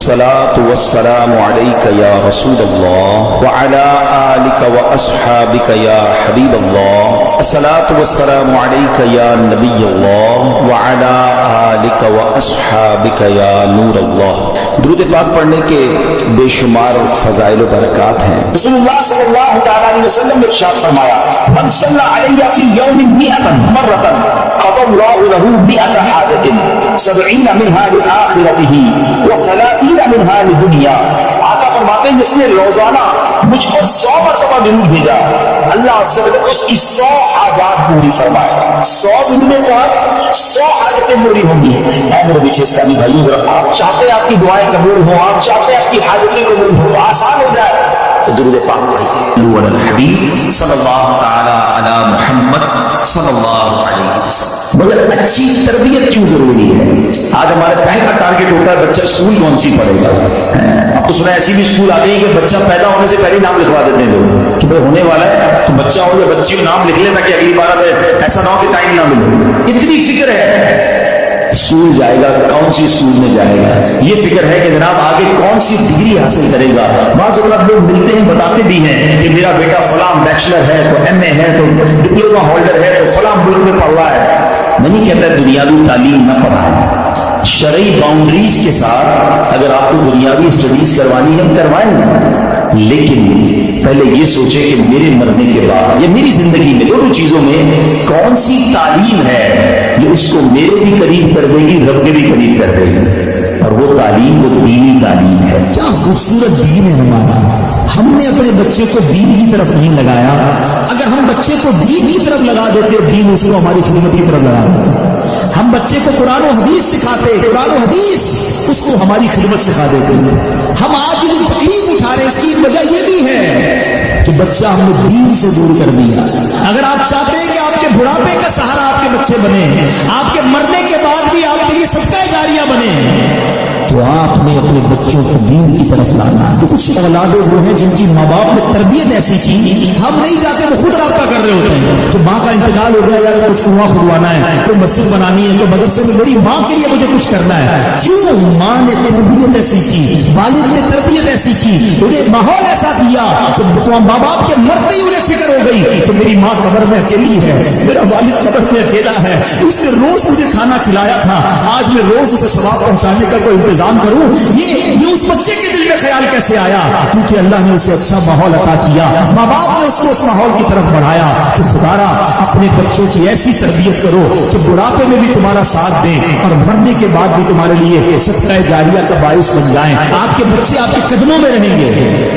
الصلاة والسلام عليك يا رسول الله وعلى آلك وأصحابك يا حبيب الله. الصلاة والسلام عليك يا نبي الله وعلى آلك وأصحابك يا نور الله. درود پاک پڑھنے کے بے شمار فضائل و برکات ہیں. رسول اللہ صلی اللہ علیہ وسلم نے ارشاد فرمایا من صلی علیہ فی یوم 100 مرۃ قضى اللہ له 100 حاجۃ 70 منها لآخرته و30 منها لدنیا. آقا فرماتے ہیں جس نے روزانہ مجھ پر 100 مرتبہ درود بھیجا اللہ عز و جل اس کی 100 حاجات پوری فرمائے. 100 دن میں کہا 100 حاجتیں پوری ہوں گی. اے میرے پیچھے اسلامی بھائیو ذرا آپ چاہتے ہیں آپ کی دعائیں قبول ہوں, آپ چاہتے ہیں آپ کی حاجتیں قبول ہوں, آسان ہو جائے تو درود پاک پڑھیے. علی الحبیب صلی اللہ تعالی علی محمد صلی اللہ علیہ وسلم. مگر اچھی تربیت کیوں ضروری ہے؟ آج ہمارے پہلا ٹارگٹ ہوتا ہے بچہ اسکول کون سی پڑھے گا. اب تو سنا ایسی بھی اسکول آ گئی کہ بچہ پیدا ہونے سے پہلے نام لکھوا دیتے ہیں لوگ کہ بھائی ہونے والا ہے تو بچہ ہو یا بچی ہو نام لکھ لے تاکہ اگلی بار ایسا نہ ہو کہ ٹائم نہ ملے. اتنی فکر ہے اسکول جائے گا کون سی اسکول میں جائے گا, یہ فکر ہے کہ جناب آگے کون سی ڈگری حاصل کرے گا. بعض اوقات لوگ ملتے ہیں بتاتے بھی ہیں کہ میرا بیٹا فلاں بیچلر ہے تو ایم اے ہے تو ڈپلوما ہولڈر ہے تو فلاں ملک میں پڑھ رہا ہے. میں نہیں کہتا دنیاوی تعلیم نہ پڑھائیں, شرعی باؤنڈریز کے ساتھ اگر آپ کو دنیاوی اسٹڈیز کروانی ہے کروائیں, لیکن پہلے یہ سوچے کہ میرے مرنے کے بعد یا میری زندگی میں دونوں چیزوں میں کون سی تعلیم ہے جو اس کو میرے بھی قریب کر دے گی, رب کے بھی قریب کر دے گی, اور وہ تعلیم وہ دینی تعلیم ہے. کیا خوبصورت دین ہے ہمارا. ہم نے اپنے بچے کو دین کی طرف نہیں لگایا. اگر ہم بچے کو دین کی طرف لگا دیتے دین اس کو ہماری خدمت کی طرف لگا دیتے. ہم بچے کو قرآن و حدیث سکھاتے, قرآن و حدیث اس کو ہماری خدمت سکھا دیتے. ہم آج جو تکلیف اٹھا رہے ہیں اس کی وجہ یہ بھی ہے کہ بچہ ہم نے دین سے دور کر دیا. اگر آپ چاہتے ہیں کہ آپ کے بڑھاپے کا سہارا آپ کے بچے بنے, آپ کے مرنے کے بعد بھی آپ کے لیے صدقہ جاریہ بنے, تو آپ نے اپنے بچوں کو دین کی طرف لانا. کچھ اولادیں وہ ہیں جن کی ماں باپ نے تربیت ایسی کی ہم نہیں چاہتے, وہ خود رابطہ کر رہے ہوتے ہیں کہ ماں کا انتقال ہو گیا یار کچھ کنواں کھدوانا ہے, کوئی مسجد بنانی ہے, تو مدرسے میں میری ماں کے لیے مجھے کچھ کرنا ہے. کیوں؟ ماں نے تربیت ایسی کی, والد نے تربیت ایسی کی, انہیں ماحول ایسا دیا کہ ماں باپ کے مرتے ہی انہیں فکر ہو گئی کہ میری ماں قبر میں اکیلی ہے, میرا والد قبر میں اکیلا ہے, اس نے روز مجھے کھانا کھلایا تھا, آج میں روز اسے ثواب پہنچانے کا کوئی انتظام کروں. یہ اس بچے کے دل میں خیال کیسے آیا؟ کیونکہ اللہ نے اسے اچھا ماحول عطا کیا, ماں باپ نے اس کو اس ماحول کی طرف بڑھایا. تو خدارا اپنے بچوں کی ایسی تربیت کرو کہ بڑھاپے میں بھی تمہارا ساتھ دیں اور مرنے کے بعد بھی تمہارے لیے صدقہ جاریہ کا باعث بن جائیں. آپ کے بچے آپ کے قدموں میں رہیں گے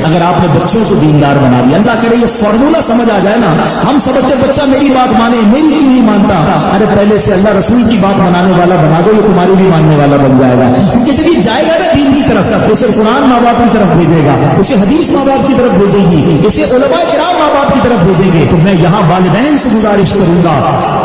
اگر آپ نے بچوں کو دیندار بنا دیا. اللہ کرے یہ فارمولہ سمجھ آ جائے نا. ہم سمجھتے بچہ میری بات مانے, میری کیوں نہیں مانتا. ارے پہلے سے اللہ رسول کی بات منانے والا بنا دو, یہ تمہاری بھی ماننے والا بن جائے گا. کیونکہ جب یہ جائے گا نا دین کی طرف, اسے قرآن ماں باپ کی طرف بھیجے گا, اسے حدیث ماں باپ کی طرف بھیجے گی, اسے علماء کرام ماں باپ کی طرف بھیجیں گے. تو میں یہاں والدین سے گزارش کروں گا.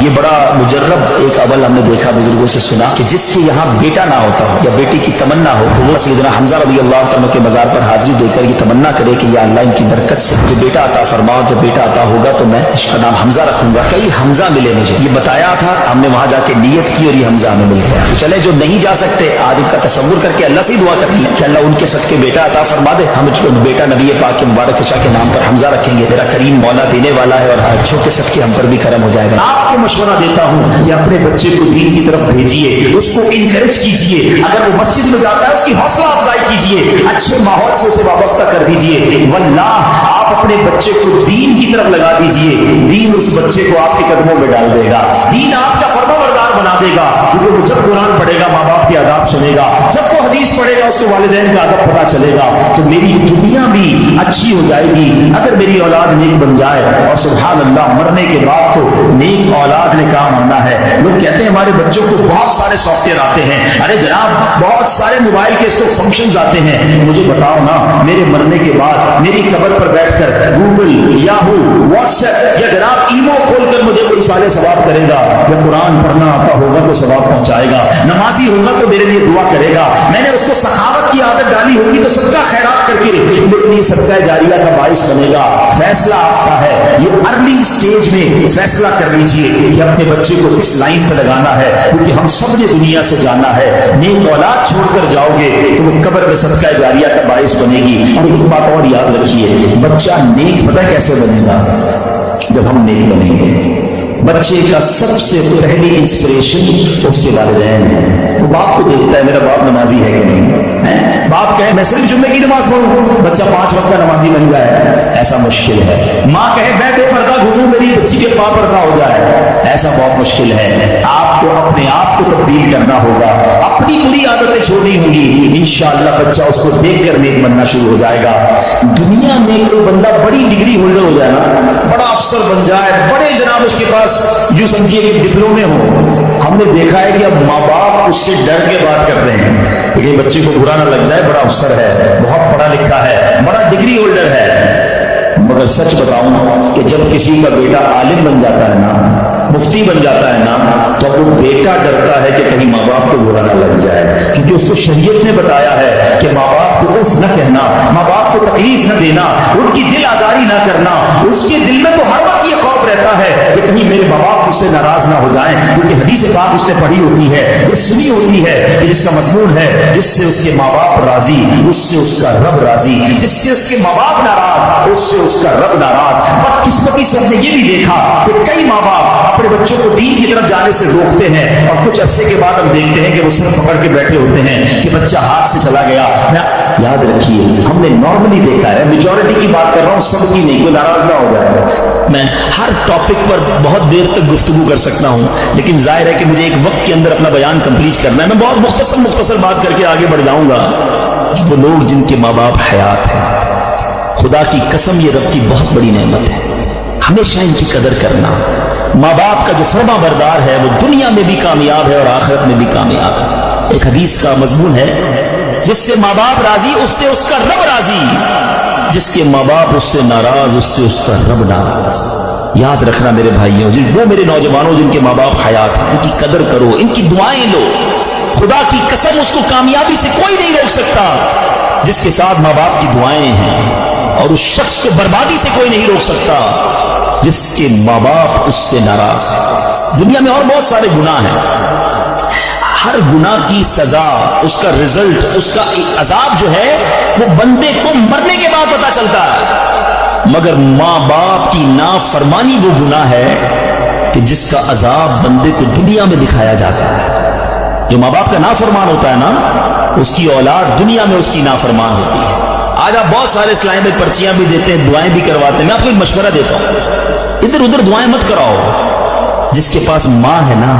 یہ بڑا مجرب ایک عمل ہم نے دیکھا, بزرگوں سے سنا کہ جس کے یہاں بیٹا نہ ہوتا ہو یا بیٹی کی تمنا ہو تو وہ سیدنا حمزہ رضی اللہ عنہ کے مزار پر حاضری دے کر یہ تمنا کرے کہ یا اللہ ان کی برکت سے جو بیٹا عطا فرماؤ, جب بیٹا عطا ہوگا تو میں اس کا نام حمزہ رکھوں گا. کئی حمزہ ملے مجھے, یہ بتایا تھا, ہم نے وہاں جا کے نیت کی اور یہ حمزہ ہمیں مل گیا. چلے جو نہیں جا سکتے آج ان کا تصور کر کے اللہ سے دعا کرنی ہے کہ اللہ ان کے صدقے بیٹا عطا فرما دے. ہم بیٹا نبی پاک کے مبارک چچا کے نام پر حمزہ رکھیں گے. میرا کریم مولا دینے والا ہے اور بچوں کے صدقے ہم پر بھی کرم ہو جائے گا. آپ کو مشورہ دیتا ہوں کہ اپنے بچے کو دین کی طرف بھیجیے, اس کو انکریج کیجیے. اگر وہ مسجد میں جاتا ہے اس کی حوصلہ افزائی کیجیے, اچھے ماحول سے اسے وابستہ کر دیجیے. واللہ آپ اپنے بچے کو دین کی طرف لگا دیجیے, دین اس بچے کو آپ کے قدموں میں ڈال دے گا, دین آپ کا فرمانبردار بنا دے گا. کیونکہ وہ جب قرآن پڑھے گا ماں باپ کے آداب سنے گا, جب وہ حدیث پڑھے گا اس کو والدین کا ادب پتہ چلے گا, تو میری دنیا بھی اچھی ہو جائے گی. اگر میری اولاد نیک بن جائے, اور سبحان اللہ مرنے کے بعد تو نیک اولاد نے کام آنا ہے. لوگ کہتے ہیں ہمارے بچوں کو بہت سارے سافٹ ویئر آتے ہیں. ارے جناب بہت سارے موبائل کے اس کو فنکشنز آتے ہیں. مجھے بتاؤ نا, میرے مرنے کے بعد میری قبر پر بیٹھ کر گوگل، یاہو، واٹس ایپ یا جناب ایمو کھول کر مجھے کوئی سال ثواب کرے گا، یا قرآن پڑھنا آتا ہوگا تو ثواب پہنچائے گا، نمازی ہوگا تو میرے لیے دعا کرے گا، میں نے اس کو سخاوت کی عادت ڈالی ہوگی تو صدقہ خیرات کر کے میرے لیے صدقہ جاریہ کا باعث بنے گا۔ فیصلہ آپ کا ہے، یہ ارلی سٹیج میں فیصلہ کر لیجئے کہ اپنے بچے کو کس لائن پہ لگانا ہے، کیونکہ ہم سب نے دنیا سے جانا ہے، نیک اولاد چھوڑ کر جاؤ گے تو وہ قبر میں صدقہ جاریہ کا باعث بنے گی۔ اور ایک بات اور یاد رکھیے، بچہ نیک پتہ کیسے بنے گا؟ جب ہم نیک بنیں گے۔ بچے کا سب سے پہلی انسپریشن اس کے والدین ہیں۔ وہ باپ کو دیکھتا ہے میرا باپ نمازی ہے کہ نہیں، باپ کہے میں صرف جمعے کی نماز پڑھوں، بچہ 5 وقت کا نمازی بن جائے، ایسا مشکل ہے۔ ماں کہے میں بے پردہ گھوموں، میری بچی کے پاں پردہ ہو جائے، ایسا بہت مشکل ہے۔ آپ کو اپنے آپ کو تبدیل کرنا ہوگا، اپنی بری عادتیں چھوڑنی ہوں گی، انشاءاللہ بچہ اس کو دیکھ کر نیک بننا شروع ہو جائے گا۔ دنیا میں کوئی بندہ بڑی ڈگری ہولڈر ہو جائے نا، بڑا افسر بن جائے، بڑے جناب اس کے پاس یوں سمجھیے کہ ڈپلومے ہو، ہم نے دیکھا ہے کہ اب ماں باپ اس سے ڈر کے بات کرتے ہیں کہ بچے کو برا نہ لگ جائے، بڑا افسر ہے، بہت پڑھا لکھا ہے، بڑا ڈگری ہولڈر ہے۔ مگر سچ بتاؤں کہ جب کسی کا بیٹا عالم بن جاتا ہے نا، مفتی بن جاتا ہے نا، تو وہ بیٹا ڈرتا ہے کہ کہیں ماں باپ کو برا نہ لگ جائے، کیونکہ اس کو شریعت نے بتایا ہے کہ ماں باپ کو اف نہ کہنا، ماں باپ کو تکلیف نہ دینا، ان کی دل آزاری نہ کرنا۔ اس کے دل میں تو ہر وقت یہ خوف رہتا ہے کہ کہیں میرے ماں باپ مجھ سے ناراض نہ ہو جائیں، کیونکہ حدیث پاک اس نے پڑھی ہوتی ہے، یہ سنی ہوتی ہے کہ جس کا مضمون ہے جس سے اس کے ماں باپ راضی اس سے اس کا رب راضی، جس سے اس کے ماں باپ ناراض اس سے اس کا رب ناراض۔ بدقسمتی سے ہم نے یہ بھی دیکھا کہ کئی ماں باپ اپنے بچوں کو دین کی طرف جانے سے روکتے ہیں، اور کچھ عرصے کے بعد ہم دیکھتے ہیں کہ وہ سر پکڑ کے بیٹھے ہوتے ہیں کہ بچہ ہاتھ سے چلا گیا۔ یاد رکھیے ہم نے نارملی دیکھا ہے، میجورٹی کی بات کر رہا ہوں، سب کی نہیں، کوئی ناراض نہ ہو جائے۔ میں ہر ٹاپک پر بہت دیر تک گفتگو کر سکتا ہوں، لیکن ظاہر ہے کہ مجھے ایک وقت کے اندر اپنا بیان کمپلیٹ کرنا ہے۔ میں بہت مختصر بات کر کے آگے بڑھ جاؤں گا۔ وہ لوگ جن کے ماں باپ حیات ہیں، خدا کی قسم یہ رب کی بہت بڑی نعمت ہے، ہمیشہ ان کی قدر کرنا۔ ماں باپ کا جو فرما بردار ہے وہ دنیا میں بھی کامیاب ہے اور آخرت میں بھی کامیاب ہے۔ ایک حدیث کا مضمون ہے، جس سے ماں باپ راضی اس سے اس کا رب راضی، جس کے ماں باپ اس سے ناراض اس سے اس کا رب ناراض۔ یاد رکھنا میرے بھائیوں، وہ میرے نوجوانوں جن کے ماں باپ حیات ہیں، ان کی قدر کرو، ان کی دعائیں لو۔ خدا کی قسم اس کو کامیابی سے کوئی نہیں روک سکتا جس کے ساتھ ماں باپ کی دعائیں ہیں، اور اس شخص کو بربادی سے کوئی نہیں روک سکتا جس کے ماں باپ اس سے ناراض ہیں۔ دنیا میں اور بہت سارے گناہ ہیں، ہر گناہ کی سزا، اس کا رزلٹ، اس کا عذاب جو ہے وہ بندے کو مرنے کے بعد پتہ چلتا ہے، مگر ماں باپ کی نافرمانی وہ گناہ ہے کہ جس کا عذاب بندے کو دنیا میں دکھایا جاتا ہے۔ جو ماں باپ کا نافرمان ہوتا ہے نا، اس کی اولاد دنیا میں اس کی نافرمان ہوتی ہے۔ آج آپ بہت سارے اسلام میں پرچیاں بھی دیتے ہیں، دعائیں بھی کرواتے ہیں، میں آپ کو ایک مشورہ دیتا ہوں، ادھر ادھر دعائیں مت کراؤ۔ جس کے پاس ماں ہے نا،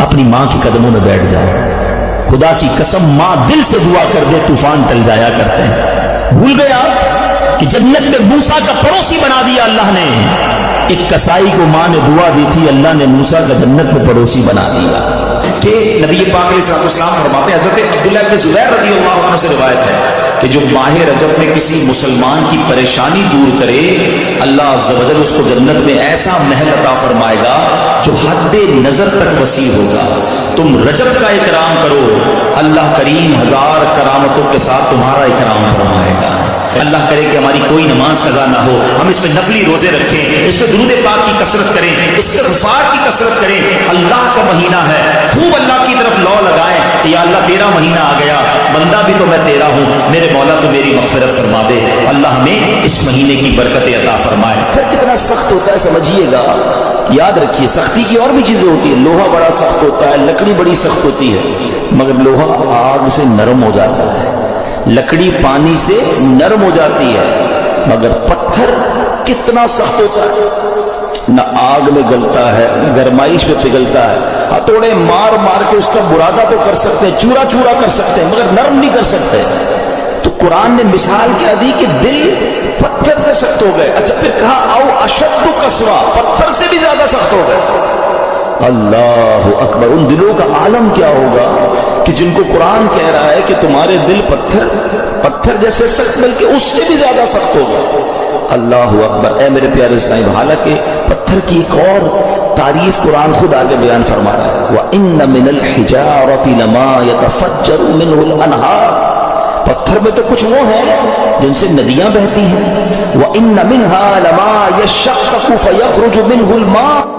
اپنی ماں کے قدموں میں بیٹھ جائے۔ خدا کی قسم ماں دل سے دعا کر دے طوفان ٹل جایا کرتے ہیں۔ بھول گئے آپ کہ جنت میں موسیٰ کا پڑوسی بنا دیا اللہ نے؟ ایک کسائی کو ماں نے دعا دی تھی، اللہ نے موسیٰ کا جنت میں پڑوسی بنا دیا۔ کہ نبی پاک علیہ السلام فرماتے ہیں، حضرت عبداللہ بن زبیر رضی اللہ عنہ سے روایت ہے کہ جو ماہ رجب میں کسی مسلمان کی پریشانی دور کرے، اللہ عز و جل اس کو جنت میں ایسا محل عطا فرمائے گا جو حد نظر تک وسیع ہوگا۔ تم رجب کا اکرام کرو، اللہ کریم 1000 کرامتوں کے ساتھ تمہارا اکرام فرمائے گا۔ اللہ کرے کہ ہماری کوئی نماز قضا نہ ہو، ہم اس میں نفلی روزے رکھیں، اس میں درود پاک کی کثرت کریں، استغفار کی کثرت کریں۔ اللہ کا مہینہ ہے، خوب اللہ کی طرف لو لگائیں کہ یا اللہ تیرا مہینہ آ گیا، بندہ بھی تو میں تیرا ہوں، میرے مولا تو میری مغفرت فرما دے۔ اللہ ہمیں اس مہینے کی برکت عطا فرمائے۔ پھر کتنا سخت ہوتا ہے سمجھیے گا، یاد رکھیے سختی کی اور بھی چیزیں ہوتی ہیں، لوہا بڑا سخت ہوتا ہے، لکڑی بڑی سخت ہوتی ہے، مگر لوہا آگ سے نرم ہو جاتا ہے، لکڑی پانی سے نرم ہو جاتی ہے، مگر پتھر کتنا سخت ہوتا ہے، نہ آگ میں گلتا ہے نہ گرمائش میں پگھلتا ہے۔ ہتھوڑے مار مار کے اس کا برادہ تو کر سکتے ہیں، چورا چورا کر سکتے ہیں، مگر نرم نہیں کر سکتے۔ تو قرآن نے مثال کیا دی کہ دل پتھر سے سخت ہو گئے۔ اچھا پھر کہا او اشد قسوہ، پتھر سے بھی زیادہ سخت ہو گئے۔ اللہ اکبر، ان دلوں کا عالم کیا ہوگا کہ جن کو قرآن کہہ رہا ہے کہ تمہارے دل پتھر جیسے سخت، بلکہ اس سے بھی زیادہ سخت ہوگا۔ اللہ اکبر. اے میرے پیارے اسلام، حالانکہ پتھر کی ایک اور تعریف قرآن خود آگے بیان فرما رہا ہے. وَإِنَّ مِنَ الْحِجَارَةِ لَمَا يَتَفَجَّرُ مِنْهُ الْأَنْهَارُ، پتھر میں تو کچھ وہ ہیں جن سے ندیاں بہتی ہیں. وَإِنَّ مِنْهَا لَمَا يَشَّقَّقُ فَيَخْرُجُ مِنْهُ الْمَاءُ،